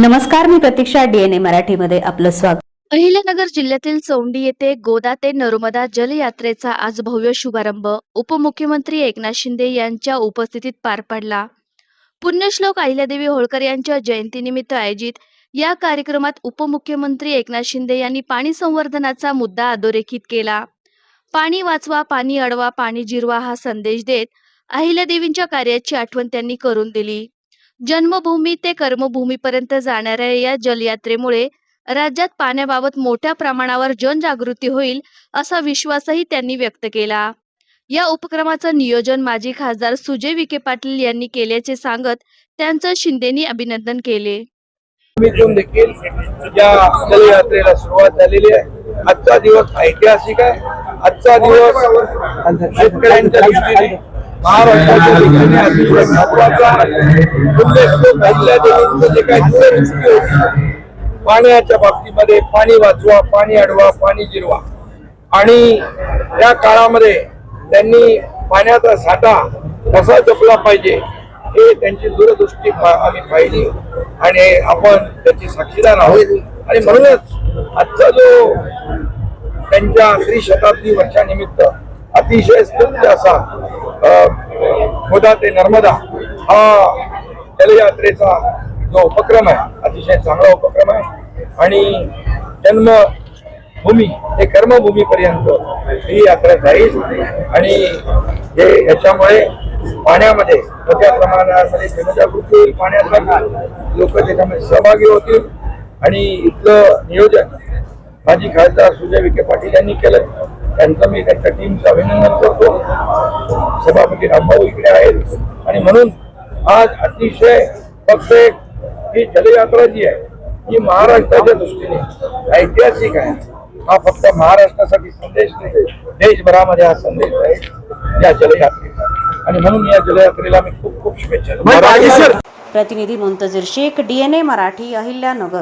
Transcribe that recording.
नमस्कार, मी प्रतीक्षा. डीएनए मराठीमध्ये आपलं स्वागत. अहिल्यानगर जिल्ह्यातील चौंडी येथे गोदा ते नर्मदा जलयात्रेचा आज भव्य शुभारंभ उपमुख्यमंत्री एकनाथ शिंदे यांच्या उपस्थितीत पार पडला. पुण्यश्लोक अहिल्यादेवी होळकर यांच्या जयंतीनिमित्त आयोजित या कार्यक्रमात उपमुख्यमंत्री एकनाथ शिंदे यांनी पाणी संवर्धनाचा मुद्दा अधोरेखित केला. पाणी वाचवा, पाणी अडवा, पाणी जिरवा हा संदेश देत अहिल्यादेवींच्या कार्याची आठवण त्यांनी करून दिली. जन्मभूमी ते कर्मभूमीपर्यंत जाणाऱ्या या जलयात्रेमुळे राज्यात पाण्याबाबत मोठ्या प्रमाणावर जनजागृती होईल असा विश्वासही त्यांनी व्यक्त केला. या उपक्रमाचं नियोजन माजी खासदार सुजय विखे पाटील यांनी केल्याचे सांगत त्यांचं शिंदेंनी अभिनंदन केले. देखील या जलयात्रेला सुरुवात झालेली आहे. आजचा दिवस ऐतिहासिक आहे. आजचा दिवस शेतकऱ्यांच्या दृष्टीने महाराष्ट्राच्या दृष्टीने अतिशय महत्वाचा आहे. पुण्यश्लोक अहिल्यादेवींचं जे काही दूरदृष्टी होती पाण्याच्या बाबतीमध्ये, पाणी वाचवा, पाणी अडवा, पाणी जिरवा, आणि त्या काळामध्ये त्यांनी पाण्याचा साठा कसा जपला पाहिजे हे त्यांची दूरदृष्टी आम्ही पाहिली आणि आपण त्याची साक्षीदार आहोत. आणि म्हणूनच आजचा जो त्यांच्या त्रिशताब्दी वर्षानिमित्त अतिशय स्तुत्य असा गोदा ते नर्मदा हा जलयात्रेचा जो उपक्रम आहे अतिशय चांगला उपक्रम आहे. आणि जन्मभूमी ते कर्मभूमीपर्यंत ही यात्रा जाईल आणि याच्यामुळे पाण्यामध्ये मोठ्या प्रमाणामध्ये जनजागृती होईल. पाण्यासाठी लोक त्याच्यामध्ये सहभागी होतील आणि इथलं नियोजन माजी खासदार सुजय विखे पाटील यांनी केलं. त्यांचं मी त्यांच्या टीमचं अभिनंदन करतो. सभापती रामभाऊ इकडे आहेत आणि म्हणून आज अतिशय फक्त ही जलयात्रा जी आहे ही महाराष्ट्राच्या दृष्टीने ऐतिहासिक आहे. हा फक्त महाराष्ट्रासाठी संदेश नाही, देशभरामध्ये हा संदेश आहे या जलयात्रेचा. आणि म्हणून या जलयात्रेला मी खूप खूप शुभेच्छा. प्रतिनिधी मुंतजीर शेख, डीएनए मराठी, अहिल्यानगर.